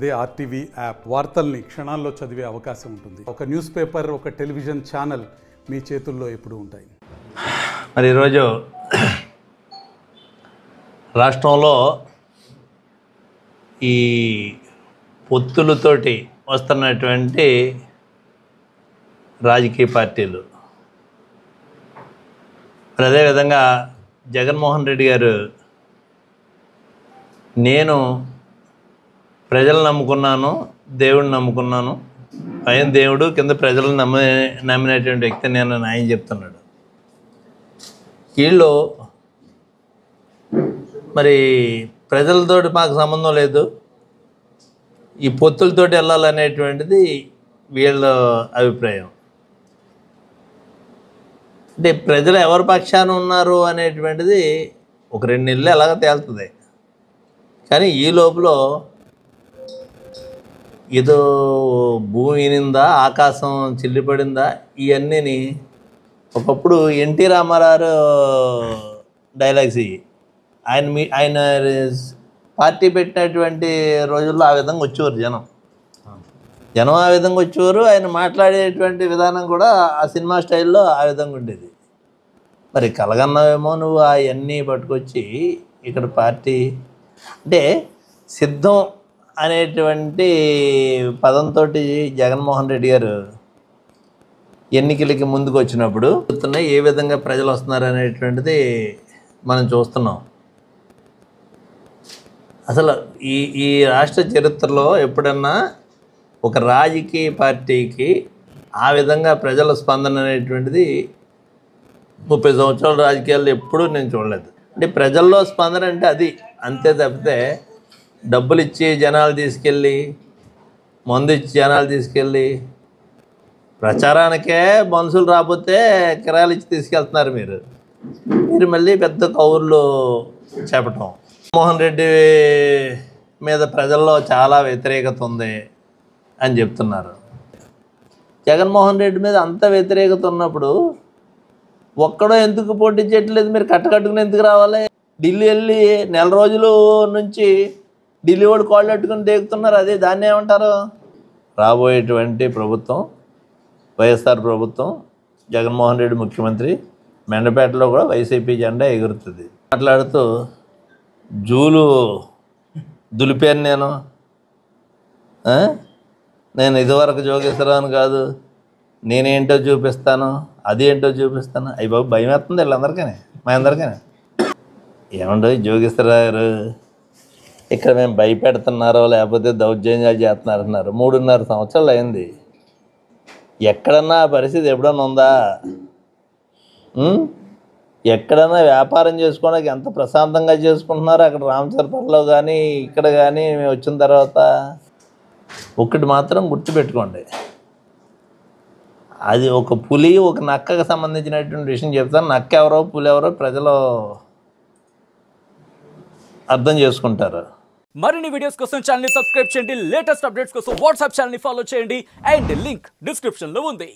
అదే RTV app వార్తల్ని క్షణాల్లో చదివే అవకాశం ఉంటుంది. ఒక న్యూస్ పేపర్, ఒక టెలివిజన్ ఛానల్ మీ చేతుల్లో ఎప్పుడూ ఉంటాయి. మరి ఈరోజు రాష్ట్రంలో ఈ పొత్తులతోటి వస్తున్నటువంటి రాజకీయ పార్టీలు, మరి అదేవిధంగా జగన్మోహన్ రెడ్డి గారు నేను ప్రజలు నమ్ముకున్నాను, దేవుడిని నమ్ముకున్నాను, పైన దేవుడు కింద ప్రజలను నమ్మినటువంటి వ్యక్తి నేను ఆయన చెప్తున్నాడు. వీళ్ళు మరి ప్రజలతోటి మాకు సంబంధం లేదు, ఈ పొత్తులతోటి వెళ్ళాలనేటువంటిది వీళ్ళ అభిప్రాయం. అంటే ప్రజలు ఎవరి పక్షాన ఉన్నారు అనేటువంటిది ఒక 2 నెలలు ఎలాగ తేలుతుంది. కానీ ఈ లోపల ఏదో భూమి ఈనిందా, ఆకాశం చిల్లిపడిందా, ఇవన్నీని ఒకప్పుడు ఎన్టీ రామారావు డైలాగ్స్ ఇవి. ఆయన పార్టీ పెట్టినటువంటి రోజుల్లో ఆ విధంగా వచ్చేవారు జనం ఆ విధంగా వచ్చేవారు. ఆయన మాట్లాడేటువంటి విధానం కూడా ఆ సినిమా స్టైల్లో ఆ విధంగా ఉండేది. మరి కలగన్నావేమో నువ్వు అవన్నీ పట్టుకొచ్చి ఇక్కడ పార్టీ అంటే సిద్ధం అనేటువంటి పదంతో జగన్మోహన్ రెడ్డి గారు ఎన్నికలకి ముందుకు వచ్చినప్పుడు ఏ విధంగా ప్రజలు వస్తున్నారు అనేటువంటిది మనం చూస్తున్నాం. అసలు ఈ రాష్ట్ర చరిత్రలో ఎప్పుడన్నా ఒక రాజకీయ పార్టీకి ఆ విధంగా ప్రజల స్పందన అనేటువంటిది 30 సంవత్సరాల రాజకీయాల్లో ఎప్పుడూ నేను చూడలేదు. అంటే ప్రజల్లో స్పందన అంటే అది అంతే తప్పితే డబ్బులు ఇచ్చి జనాలు తీసుకెళ్ళి, మందు ఇచ్చి జనాలు తీసుకెళ్ళి, ప్రచారానికే మనుషులు రాకపోతే కిరాయిలు ఇచ్చి తీసుకెళ్తున్నారు మీరు మళ్ళీ పెద్ద కౌర్లు చెప్పటం. జగన్మోహన్ రెడ్డి మీద ప్రజల్లో చాలా వ్యతిరేకత ఉంది అని చెప్తున్నారు. జగన్మోహన్ రెడ్డి మీద అంత వ్యతిరేకత ఉన్నప్పుడు ఒక్కడో ఎందుకు పోటీ చేయట్లేదు? మీరు కట్టుకుని ఎందుకు రావాలి? ఢిల్లీ వెళ్ళి 4 రోజుల నుంచి ఢిల్లీ వాడు కాళ్ళు పెట్టుకుని దేగుతున్నారు. అదే దాన్ని ఏమంటారు? రాబోయేటువంటి ప్రభుత్వం వైఎస్ఆర్ ప్రభుత్వం, జగన్మోహన్ రెడ్డి ముఖ్యమంత్రి, మెండపేటలో కూడా వైసీపీ జెండా ఎగురుతుంది. మాట్లాడుతూ జూలు దులిపాను నేను ఇదివరకు జోగేశ్వరరావుని కాదు, నేనేంటో చూపిస్తాను, అదేంటో చూపిస్తాను. అయ్యి బాబు భయం వేస్తుంది వీళ్ళందరికీ, మా అందరికీ. ఏమండో జోగేశ్వరరావు గారు ఇక్కడ మేము భయపెడుతున్నారో లేకపోతే దౌర్జన్యాలు చేస్తున్నారన్నారు. 3.5 సంవత్సరాలు అయింది. ఎక్కడన్నా పరిస్థితి ఎప్పుడన్నా ఉందా? ఎక్కడన్నా వ్యాపారం చేసుకోవడానికి ఎంత ప్రశాంతంగా చేసుకుంటున్నారో అక్కడ రామచంద్రపురంలో కానీ ఇక్కడ కానీ మేము వచ్చిన తర్వాత. ఒకటి మాత్రం గుర్తుపెట్టుకోండి, అది ఒక పులి ఒక నక్కకు సంబంధించినటువంటి విషయం చెప్తాను. నక్క ఎవరో పులి ఎవరో ప్రజలు అర్థం చేసుకుంటారు. మరిన్ని వీడియోస్ కోసం ఛానల్ ని సబ్స్క్రైబ్ చేయండి. లేటెస్ట్ అప్డేట్స్ కోసం వాట్సాప్ ఛానల్ ని ఫాలో చేయండి. అండ్ లింక్ డిస్క్రిప్షన్ లో ఉంది.